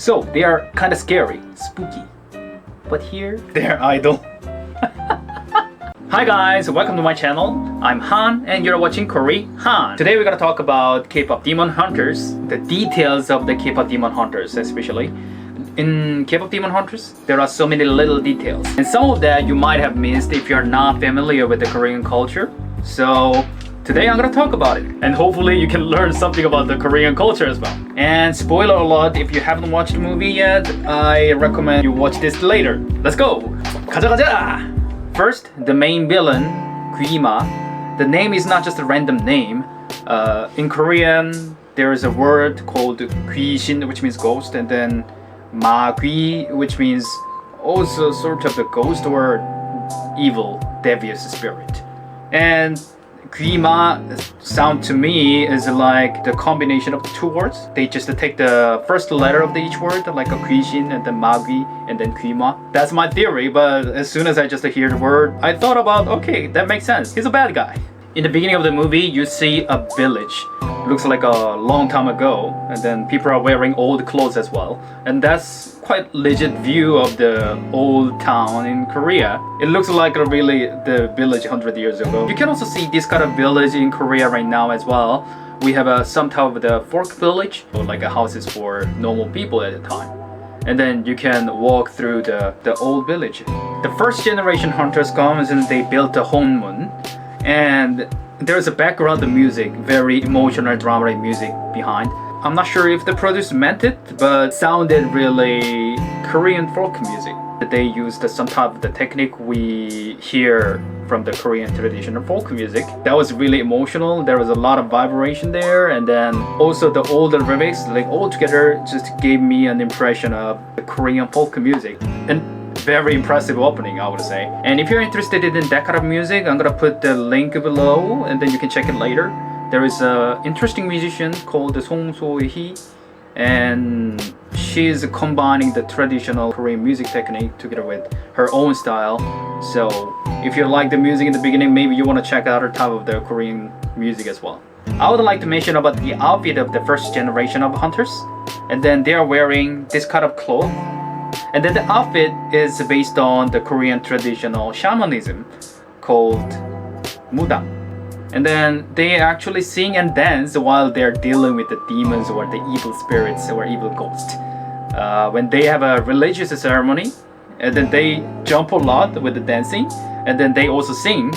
So they are kind of scary, spooky. But here, they're idol. Hi guys, welcome to my channel. I'm Han and you're watching Korea Han. Today we're gonna talk about K-pop demon hunters, the details of the K-pop demon hunters especially. In K-pop demon hunters, there are so many little details. And some of that you might have missed if you're not familiar with the Korean culture. So today I'm gonna talk about it. And hopefully you can learn something about the Korean culture as well. And spoiler alert, if you haven't watched the movie yet, I recommend you watch this later. Let's go! 가자! First, the main villain, Guima. The name is not just a random name. In Korean, there is a word called 귀신, which means ghost, and then 마귀, which means also sort of the ghost or evil, devious spirit. And Guima sound to me is like the combination of the two words. They just take the first letter of each word, like a 귀신 and then 마귀 and then Guima. That's my theory, but as soon as I just hear the word, I thought about, okay, that makes sense. He's a bad guy. In the beginning of the movie, you see a village. Looks like a long time ago, and then people are wearing old clothes as well. And that's quite legit view of the old town in Korea. It looks like really the village 100 years ago. You can also see this kind of village in Korea right now as well. We have some type of the folk village, or like a houses for normal people at the time. And then you can walk through the old village. The first generation hunters comes and they built a honmun. And there's a background music, very emotional dramatic music behind. I'm not sure if the producer meant it, but sounded really Korean folk music. They used some type of the technique we hear from the Korean traditional folk music. That was really emotional. There was a lot of vibration there, and then also the older lyrics, like all together, just gave me an impression of the Korean folk music. And very impressive opening, I would say. And if you're interested in that kind of music, I'm gonna put the link below and then you can check it later. There is an interesting musician called Song So-hee, and she's combining the traditional Korean music technique together with her own style. So if you like the music in the beginning, maybe you want to check out her type of the Korean music as well. I would like to mention about the outfit of the first generation of hunters. And then they are wearing this kind of cloth. And then the outfit is based on the Korean traditional shamanism called mudang. And then they actually sing and dance while they're dealing with the demons or the evil spirits or evil ghosts. When they have a religious ceremony, and then they jump a lot with the dancing, and then they also sing.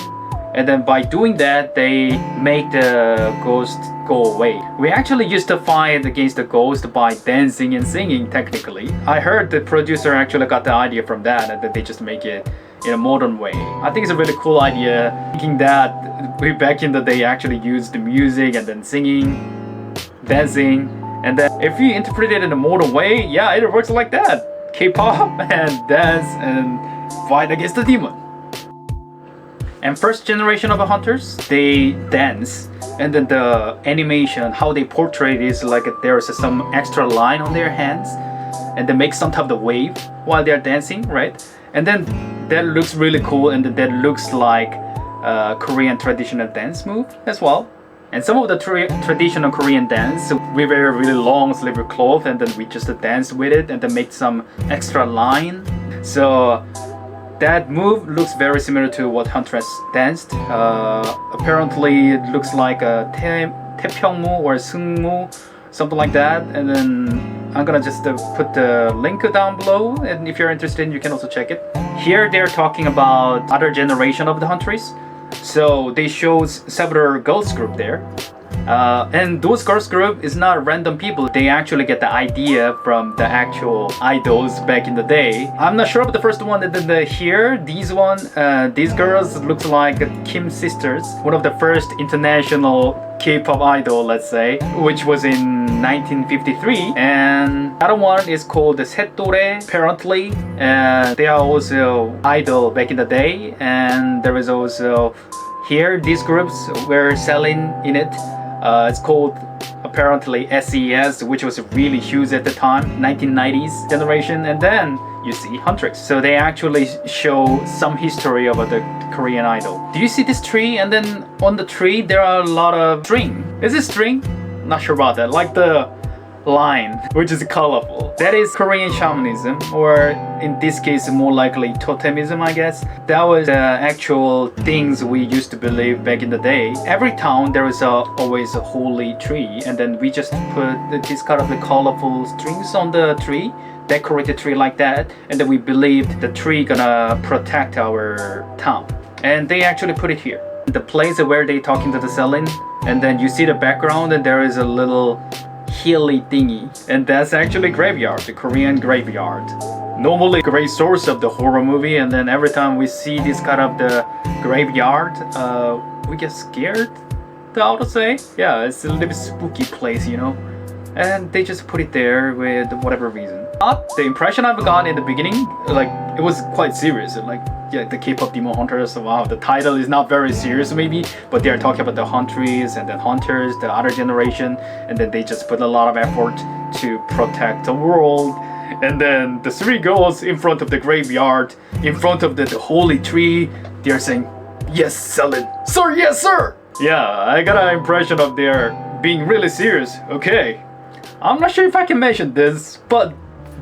And then by doing that, they make the ghost go away. We actually used to fight against the ghost by dancing and singing technically. I heard the producer actually got the idea from that, and then they just make it in a modern way. I think it's a really cool idea, thinking that way back in the day actually used the music and then singing, dancing, and then if you interpret it in a modern way, yeah, it works like that. K-pop and dance and fight against the demon. And first generation of hunters, they dance, and then the animation, how they portray it is like there's some extra line on their hands, and they make some type of wave while they're dancing, right? And then that looks really cool, and that looks like Korean traditional dance move as well. And some of the traditional Korean dance, we wear really long sleeve clothes, and then we just dance with it, and then make some extra line. So that move looks very similar to what Huntress danced. Apparently it looks like a 태평무 or 승무, something like that. And then I'm gonna just put the link down below, and if you're interested you can also check it. Here they're talking about other generation of the Huntress. So they show several girls group there. And those girls group is not random people. They actually get the idea from the actual idols back in the day. I'm not sure about the first one, and then here, these girls looks like Kim sisters, one of the first international K-pop idol, let's say, which was in 1953. And the other one is called the Setdore, apparently, and they are also idol back in the day. And there is also here, these groups were selling in it. It's called apparently SES, which was really huge at the time, 1990s generation. And then you see Huntress. So they actually show some history about the Korean idol. Do you see this tree? And then on the tree there are a lot of string. Is it string? Not sure about that. Like the line, which is colorful. That is Korean shamanism, or in this case, more likely totemism, I guess. That was the actual things we used to believe back in the day. Every town there is always a holy tree, and then we just put this kind of the colorful strings on the tree, decorate the tree like that, and then we believed the tree gonna protect our town. And they actually put it here. The place where they talking to the Selin, and then you see the background, and there is a little hilly thingy, and that's actually graveyard, the Korean graveyard. Normally great source of the horror movie, and then every time we see this kind of the graveyard, we get scared, how to say. Yeah, it's a little bit spooky place, you know, and they just put it there with whatever reason. The impression I've got in the beginning, like, it was quite serious, like, yeah, the K-pop demon hunters, wow, the title is not very serious maybe, but they're talking about the hunters and then hunters, the other generation, and then they just put a lot of effort to protect the world. And then the three girls in front of the graveyard, in front of the holy tree, they're saying, "Yes, Selin, sir, yes, sir." Yeah, I got an impression of they're being really serious. Okay, I'm not sure if I can mention this, but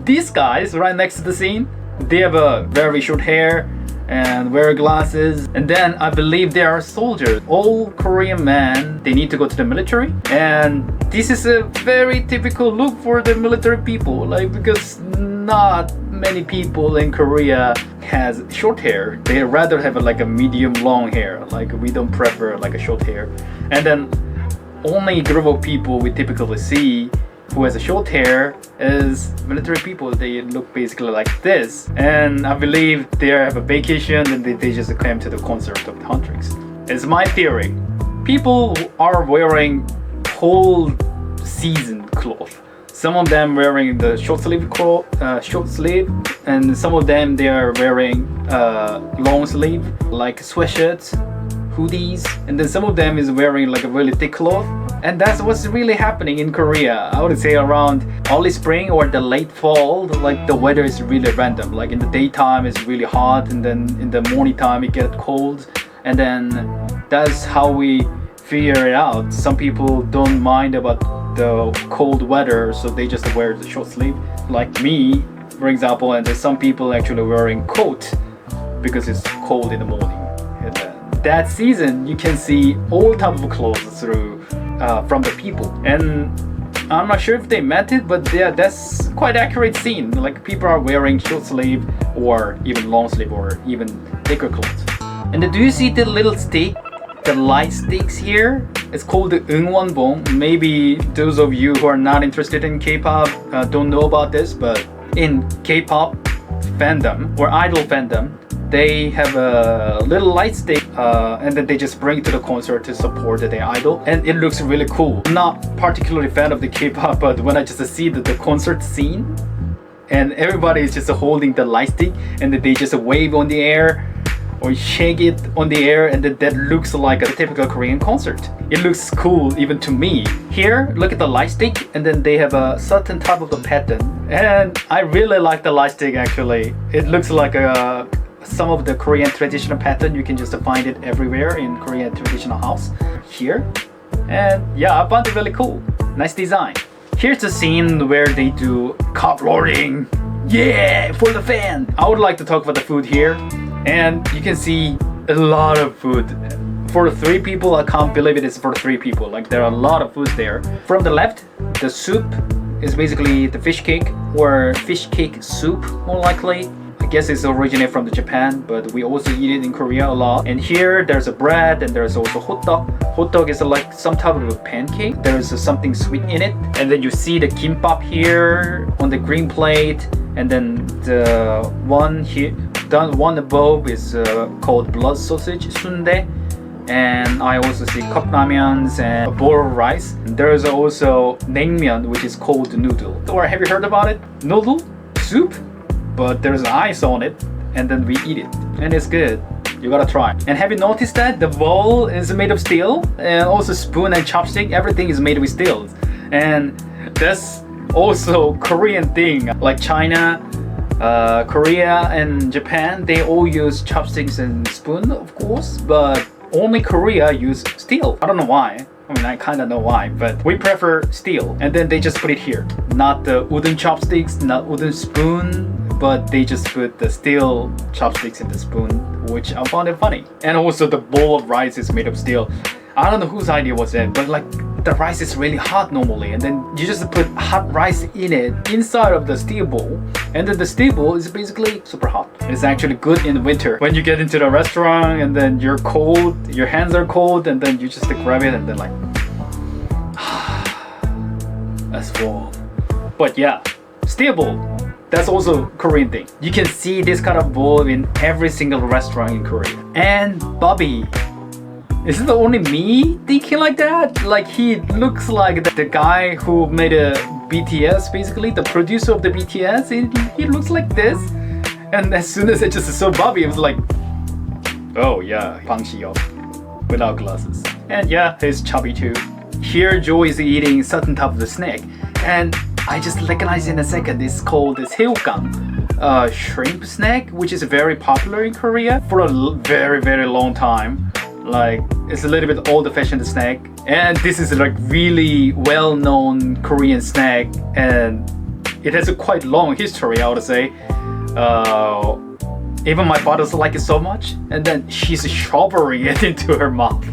these guys right next to the scene, they have a very short hair and wear glasses, and then I believe they are soldiers. All Korean men, they need to go to the military, and this is a very typical look for the military people, like, because not many people in Korea has short hair. They rather have like a medium long hair, like we don't prefer like a short hair. And then only group of people we typically see who has a short hair is military people. They look basically like this, and I believe they have a vacation and they just came to the concert of the Huntrix. It's my theory. People are wearing whole season clothes. Some of them wearing the short sleeve, and some of them they are wearing long sleeve, like sweatshirts, hoodies, and then some of them is wearing like a really thick cloth. And that's what's really happening in Korea. I would say around early spring or the late fall, like the weather is really random. Like in the daytime it's really hot, and then in the morning time it gets cold, and then that's how we figure it out. Some people don't mind about the cold weather, so they just wear the short sleeve, like me, for example. And there's some people actually wearing coat because it's cold in the morning. And that season you can see all type of clothes through from the people, and I'm not sure if they meant it, but yeah, that's quite accurate scene. Like people are wearing short sleeve or even long sleeve or even thicker clothes. And then do you see the little stick, the light sticks here? It's called the 응원봉. Maybe those of you who are not interested in K-pop don't know about this, but in K-pop fandom or idol fandom, they have a little light stick, and then they just bring it to the concert to support their idol, and it looks really cool. I'm not particularly fan of the K-pop, but when I just see the concert scene, and everybody is just holding the light stick, and then they just wave on the air or shake it on the air, and then that looks like a typical Korean concert. It looks cool even to me. Here, look at the light stick, and then they have a certain type of the pattern, and I really like the light stick actually. It looks like some of the Korean traditional pattern. You can just find it everywhere in Korean traditional house here, and yeah, I found it really cool. Nice design. Here's the scene where they do cup rolling. Yeah, for the fan. I would like to talk about the food here, and you can see a lot of food. For 3 people, I can't believe it is for 3 people. Like there are a lot of food there. From the left, the soup is basically the fish cake or fish cake soup, more likely. I guess it's originated from the Japan, but we also eat it in Korea a lot. And here there's a bread, and there's also hot dog. Hot dog is like some type of a pancake. There's something sweet in it. And then you see the kimbap here on the green plate, and then the one here, the one above is called blood sausage, sundae. And I also see cup ramyuns and a bowl of rice. And there's also naengmyeon, which is called noodle. Or have you heard about it? Noodle? Soup? But there's ice on it, and then we eat it, and it's good. You gotta try. And have you noticed that the bowl is made of steel, and also spoon and chopstick, everything is made with steel. And that's also Korean thing. Like China, Korea and Japan, they all use chopsticks and spoon, of course, but only Korea use steel. I don't know why. I mean, I kind of know why, but we prefer steel. And then they just put it here. Not the wooden chopsticks, not wooden spoon, but they just put the steel chopsticks in the spoon, which I found it funny. And also the bowl of rice is made of steel. I don't know whose idea was it, but like the rice is really hot normally, and then you just put hot rice in it inside of the steel bowl, and then the steel bowl is basically super hot. It's actually good in winter when you get into the restaurant and then you're cold, your hands are cold, and then you just grab it and then like that's warm. But yeah, steel bowl, that's also Korean thing. You can see this kind of bowl in every single restaurant in Korea. And Bobby, is it only me thinking like that? Like he looks like the guy who made a BTS, basically the producer of the BTS. He looks like this. And as soon as I just saw Bobby, I was like, oh yeah, Bang Si-yeop without glasses. And yeah, he's chubby too. Here Joe is eating certain type of the snack, and I just recognized in a second. It's called this 새우깡, shrimp snack, which is very popular in Korea for a very long time. Like it's a little bit old-fashioned snack, and this is like really well-known Korean snack, and it has a quite long history, I would say. Even my father's like it so much, and then she's shoveling it into her mouth.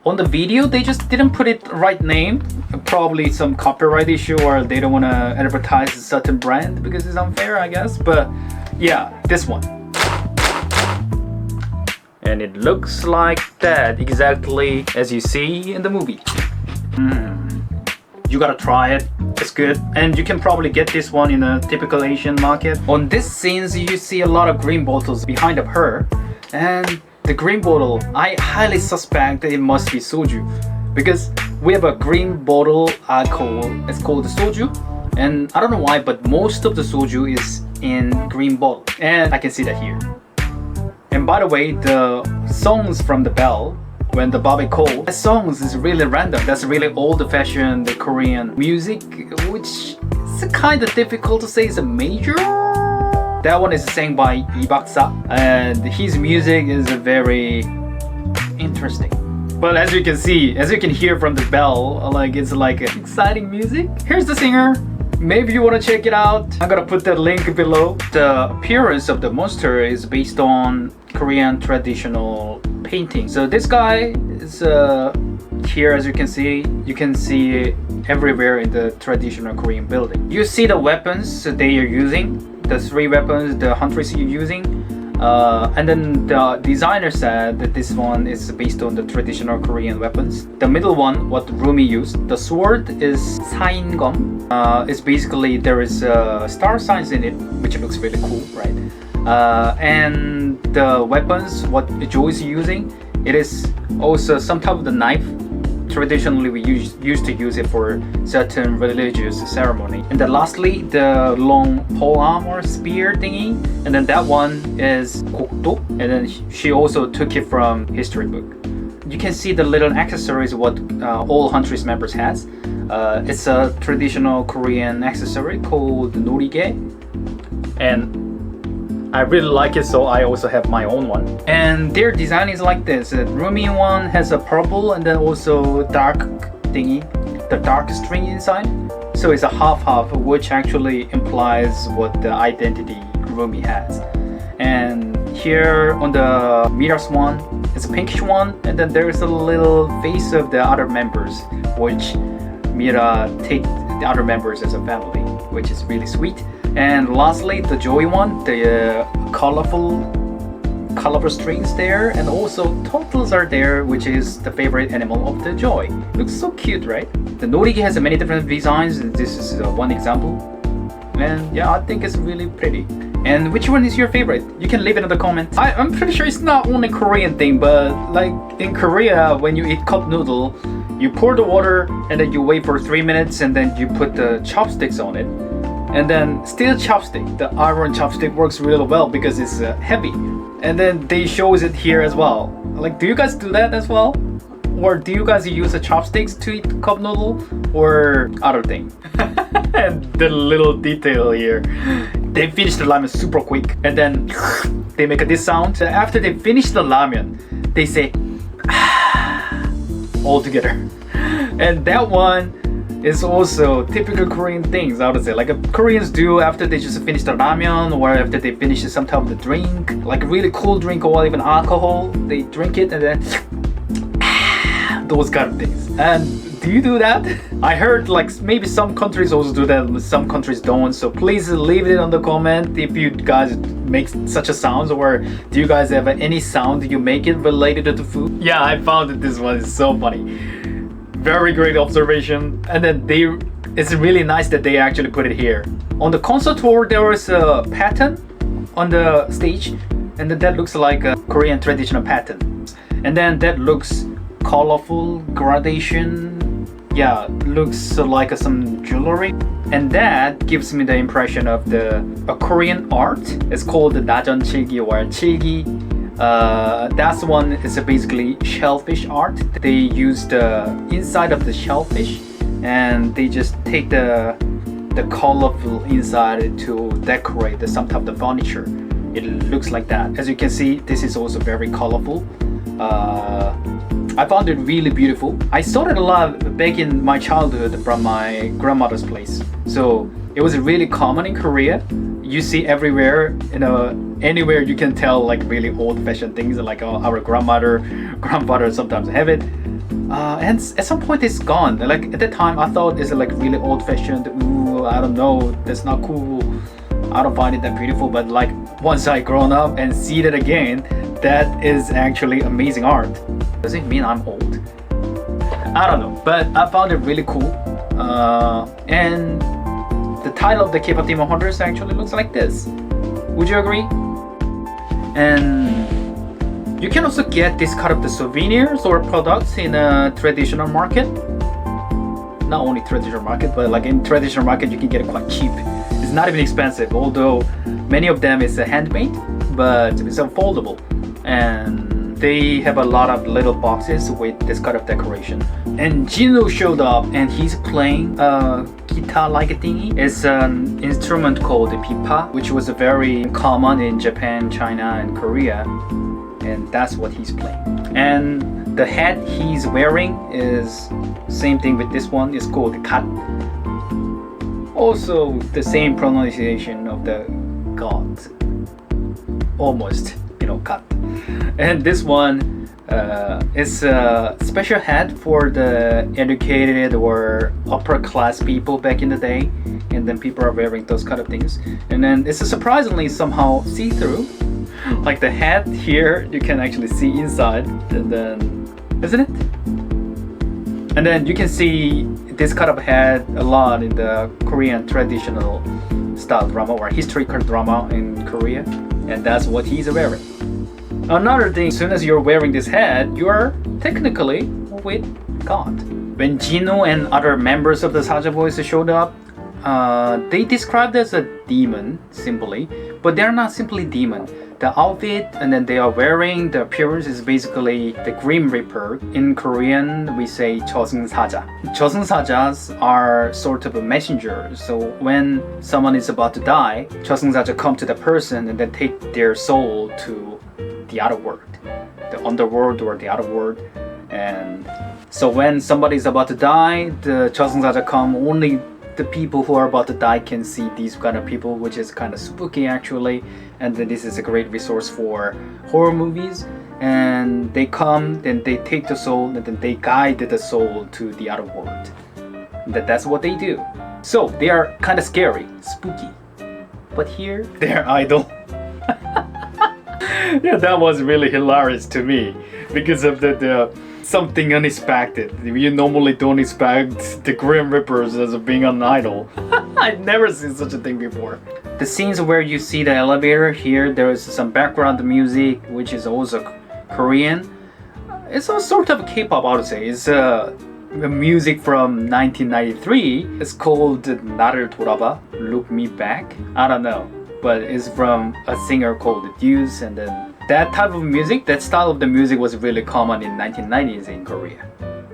On the video, they just didn't put it right name. Probably some copyright issue, or they don't want to advertise a certain brand because it's unfair, I guess. But yeah, this one. And it looks like that, exactly as you see in the movie. You gotta try it, it's good. And you can probably get this one in a typical Asian market. On this scenes, you see a lot of green bottles behind of her. And the green bottle, I highly suspect that it must be soju. Because we have a green bottle it's called soju. And I don't know why, but most of the soju is in green bottle. And I can see that here. And by the way, the songs from the bell, when the Bobby called, the songs is really random. That's really old-fashioned Korean music, which is kind of difficult to say is a major. That one is sang by Lee Baksa, and his music is very interesting. But as you can see, as you can hear from the bell, like it's like exciting music. Here's the singer. Maybe you want to check it out. I'm gonna put the link below. The appearance of the monster is based on Korean traditional painting. So this guy is here, as you can see everywhere in the traditional Korean building. You see the weapons they are using, the 3 weapons the hunters are using. And then the designer said that this one is based on the traditional Korean weapons. The middle one, what Rumi used, the sword is 사인검. It's basically there is star signs in it, which looks really cool, right? And the weapons, what Joe is using, it is also some type of the knife. Traditionally, we used to use it for certain religious ceremony. And then lastly, the long polearm or spear thingy. And then that one is kokdo. And then she also took it from history book. You can see the little accessories what all Huntress members has. It's a traditional Korean accessory called norige. And I really like it, so I also have my own one. And their design is like this. The Rumi one has a purple and then also dark thingy, the dark string inside. So it's a half-half, which actually implies what the identity Rumi has. And here on the Mira's one, it's a pinkish one, and then there's a little face of the other members, which Mira takes the other members as a family, which is really sweet. And lastly, the Joey one, the colorful strings there, and also turtles are there, which is the favorite animal of the Joy. Looks so cute, right? The norige has many different designs. This is one example. And yeah, I think it's really pretty. And which one is your favorite? You can leave it in the comments. I'm pretty sure it's not only Korean thing, but like in Korea, when you eat cup noodle, you pour the water and then you wait for 3 minutes and then you put the chopsticks on it. And then steel chopstick, the iron chopstick works really well because it's heavy. And then they shows it here as well. Like, do you guys do that as well? Or do you guys use the chopsticks to eat cup noodle or other thing? And the little detail here. They finish the ramen super quick and then they make this sound. So after they finish the ramen, they say all together. And that one is also typical Korean things, I would say. Like Koreans do after they just finish the ramen or after they finish some type of the drink, like a really cool drink or even alcohol. They drink it and then those kind of things. And do you do that? I heard like maybe some countries also do that, some countries don't. So please leave it on the comment if you guys make such a sound, or do you guys have any sound you make it related to the food? Yeah, I found that this one is so funny. Very great observation. And then it's really nice that they actually put it here. On the concert tour, there was a pattern on the stage, and then that looks like a Korean traditional pattern. And then that looks colorful, gradation. Yeah, looks like some jewelry. And that gives me the impression of a Korean art. It's called the 나전칠기 or 칠기. That one is basically shellfish art. They use the inside of the shellfish and they just take the colorful inside to decorate some type of furniture. It looks like that. As you can see, this is also very colorful. I found it really beautiful. I saw it a lot back in my childhood from my grandmother's place. So it was really common in Korea. You see everywhere, anywhere you can tell like really old-fashioned things like our grandfather sometimes have it. And at some point it's gone. Like at that time I thought it's like really old-fashioned. Ooh, I don't know, that's not cool. I don't find it that beautiful. But like once I grown up and see that again, that is actually amazing art. Does it mean I'm old? I don't know, but I found it really cool. And the title of the K-pop Demon Hunters actually looks like this. Would you agree? And you can also get this kind of the souvenirs or products in a traditional market. Not only traditional market, but like in traditional market you can get it quite cheap. It's not even expensive, although many of them is handmade, but it's foldable. And they have a lot of little boxes with this kind of decoration. And Jino showed up and he's playing a guitar-like thingy. It's an instrument called the pipa, which was very common in Japan, China, and Korea. And that's what he's playing. And the hat he's wearing is same thing with this one. It's called kat. Also the same pronunciation of the god. Almost, kat. And this one is a special hat for the educated or upper class people back in the day, and then people are wearing those kind of things. And then it's surprisingly somehow see-through, like the hat here you can actually see inside, and then isn't it? And then you can see this kind of hat a lot in the Korean traditional style drama or historical drama in Korea, and that's what he's wearing. Another thing, as soon as you're wearing this hat, you are technically with God. When Jino and other members of the Saja Boys showed up, they described as a demon simply, but they're not simply demon. The outfit and then they are wearing, the appearance is basically the Grim Reaper. In Korean, we say 저승사자. 저승사jas are sort of a messenger. So when someone is about to die, 저승사자 come to the person and then take their soul to the other world, the underworld or the other world. And so when somebody is about to die, the 저승사자 come, only the people who are about to die can see these kind of people, which is kind of spooky actually. And then this is a great resource for horror movies. And they come, then they take the soul, and then they guide the soul to the other world. That's what they do. So they are kind of scary, spooky. But here, they're idol. Yeah, that was really hilarious to me because of the something unexpected. You normally don't expect the Grim Reapers as being an idol. I've never seen such a thing before. The scenes where you see the elevator here, there is some background music which is also Korean. It's a sort of K-pop, I would say. It's music from 1993. It's called 나를 돌아봐, Look Me Back. I don't know, but it's from a singer called Deuce. And then that type of music, that style of the music was really common in 1990s in Korea.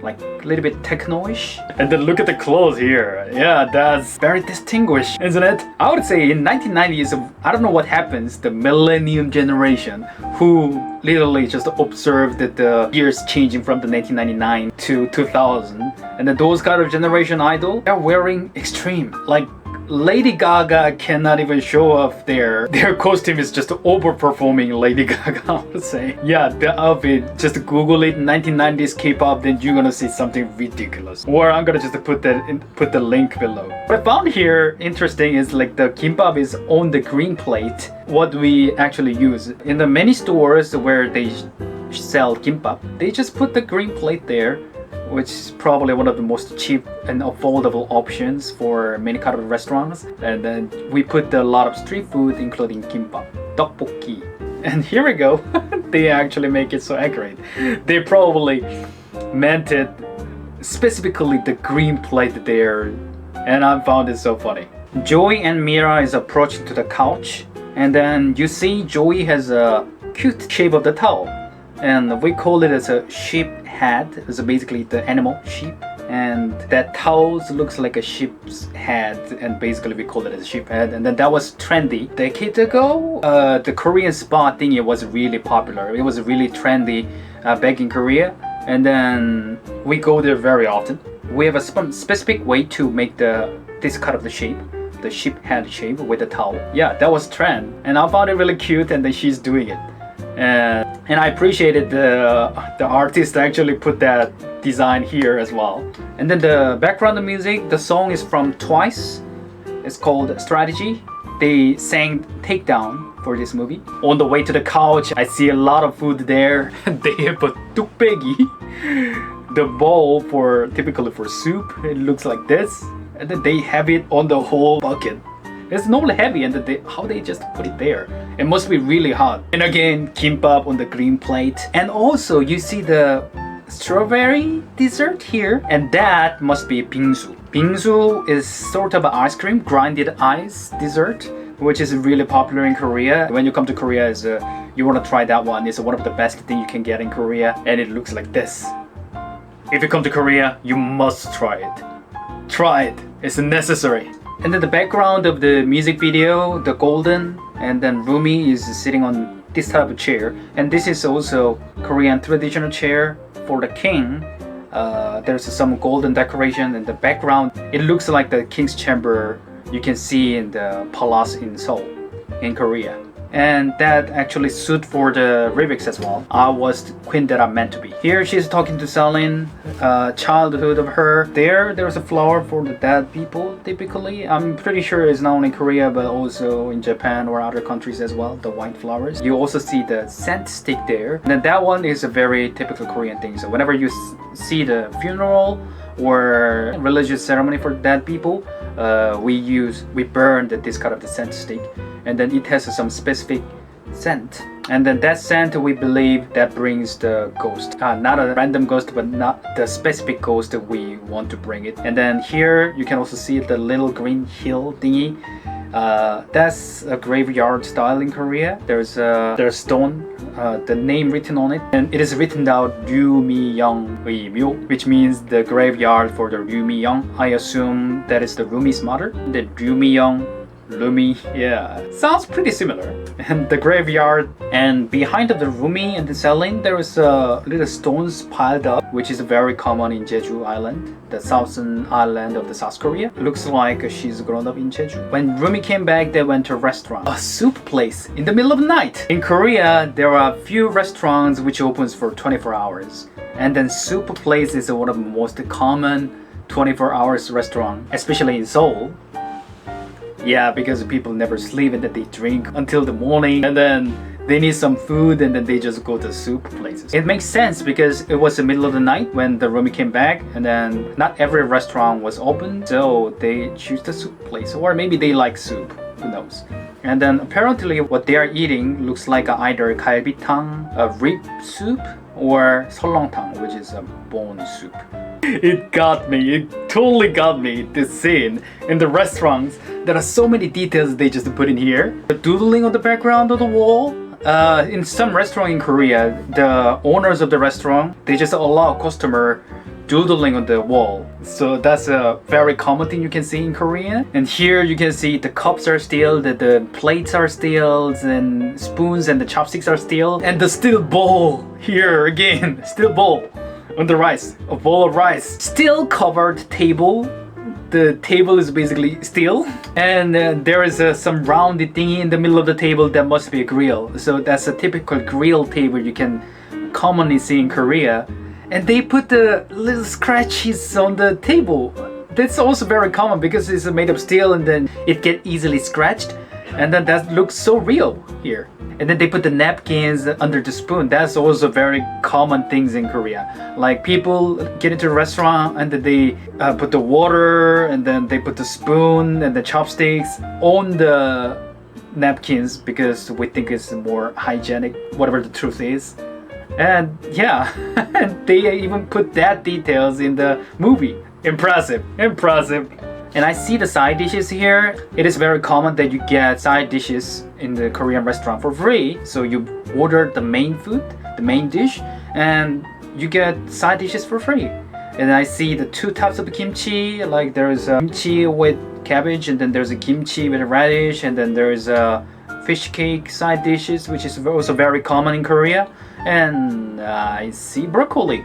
like a little bit techno-ish. And then look at the clothes here. Yeah, that's very distinguished, isn't it? I would say in 1990s, I don't know what happens, the millennium generation who literally just observed that the years changing from the 1999 to 2000, and then those kind of generation idol, they're wearing extreme. Like Lady Gaga cannot even show off their costume is just overperforming Lady Gaga, I would say. Yeah, the outfit, just Google it 1990s K-pop, then you're gonna see something ridiculous. Or I'm gonna just put the link below. What I found here interesting is like the kimbap is on the green plate. What we actually use in the many stores where they sell kimbap, they just put the green plate there, which is probably one of the most cheap and affordable options for many kind of restaurants. And then we put a lot of street food, including kimbap, tteokbokki. And here we go. They actually make it so accurate. They probably meant it specifically the green plate there, and I found it so funny. Joey and Mira is approaching to the couch, and then you see Joey has a cute shape of the towel, and we call it as a sheep head. So basically the animal sheep, and that towel looks like a sheep's head, and basically we call it as a sheep head. And then that was trendy decades ago. The Korean spa thingy was really popular. It was really trendy back in Korea, and then we go there very often. We have a specific way to make this cut of the shape, the sheep head shape with the towel. Yeah, that was trend, and I found it really cute, and then she's doing it. And I appreciated the artist actually put that design here as well. And then the background music, the song is from Twice. It's called Strategy. They sang Takedown for this movie. On the way to the couch, I see a lot of food there. They have a tukbegi, the bowl typically for soup. It looks like this, and then they have it on the whole bucket. It's normally heavy, and how they just put it there. It must be really hot. And again, kimbap on the green plate. And also, you see the strawberry dessert here, and that must be bingsu. Bingsu is sort of an ice cream, grinded ice dessert, which is really popular in Korea. When you come to Korea, you want to try that one. It's one of the best things you can get in Korea, and it looks like this. If you come to Korea, you must try it. Try it. It's necessary. And then the background of the music video, the golden, and then Rumi is sitting on this type of chair. And this is also Korean traditional chair for the king. There's some golden decoration in the background. It looks like the king's chamber you can see in the palace in Seoul, in Korea. And that actually suit for the lyrics as well. I was the queen that I'm meant to be. Here she's talking to Celine, childhood of her. There's a flower for the dead people typically. I'm pretty sure it's not only in Korea but also in Japan or other countries as well, the white flowers. You also see the scent stick there. And then that one is a very typical Korean thing. So whenever you see the funeral or religious ceremony for dead people, we burn this kind of the scent stick, and then it has some specific scent, and then that scent we believe that brings the ghost, not a random ghost but not the specific ghost that we want to bring it. And then here you can also see the little green hill thingy. That's a graveyard style in Korea. There's stone, the name written on it, and it is written out Ryumiyoung Myo, which means the graveyard for the Ryumiyoung. I assume that is the Rumi's mother. The Ryumiyoung, Rumi, yeah, sounds pretty similar. And the graveyard, and behind of the Rumi and the Celine, there is little stones piled up, which is very common in Jeju Island, the southern island of the South Korea. Looks like she's grown up in Jeju. When Rumi came back, they went to a restaurant, a soup place in the middle of the night. In Korea, there are a few restaurants which opens for 24 hours. And then soup place is one of the most common 24 hours restaurant, especially in Seoul. Yeah, because people never sleep and then they drink until the morning, and then they need some food, and then they just go to soup places. It makes sense because it was the middle of the night when the Rumi came back, and then not every restaurant was open, so they choose the soup place, or maybe they like soup, who knows. And then apparently what they are eating looks like either galbitang, a rib soup, or seolleongtang, which is a bone soup. It got me, it totally got me, this scene in the restaurants. There are so many details they just put in here. The doodling on the background of the wall. In some restaurant in Korea, the owners of the restaurant, they just allow customer doodling on the wall. So that's a very common thing you can see in Korea. And here you can see the cups are steel, the plates are steel, and spoons and the chopsticks are steel, and the steel bowl here again, steel bowl on the rice, a bowl of rice, steel covered table. The table is basically steel, and there is some rounded thingy in the middle of the table that must be a grill. So that's a typical grill table you can commonly see in Korea. And they put the little scratches on the table. That's also very common because it's made of steel and then it get easily scratched. And then that looks so real here. And then they put the napkins under the spoon. That's also very common things in Korea. Like people get into a restaurant and then they put the water and then they put the spoon and the chopsticks on the napkins because we think it's more hygienic, whatever the truth is. And yeah, and they even put that details in the movie. Impressive, impressive. And I see the side dishes here. It is very common that you get side dishes in the Korean restaurant for free. So you order the main food, the main dish, and you get side dishes for free. And I see the two types of kimchi. Like there's a kimchi with cabbage, and then there's a kimchi with a radish, and then there's a fish cake side dishes, which is also very common in Korea. And I see broccoli.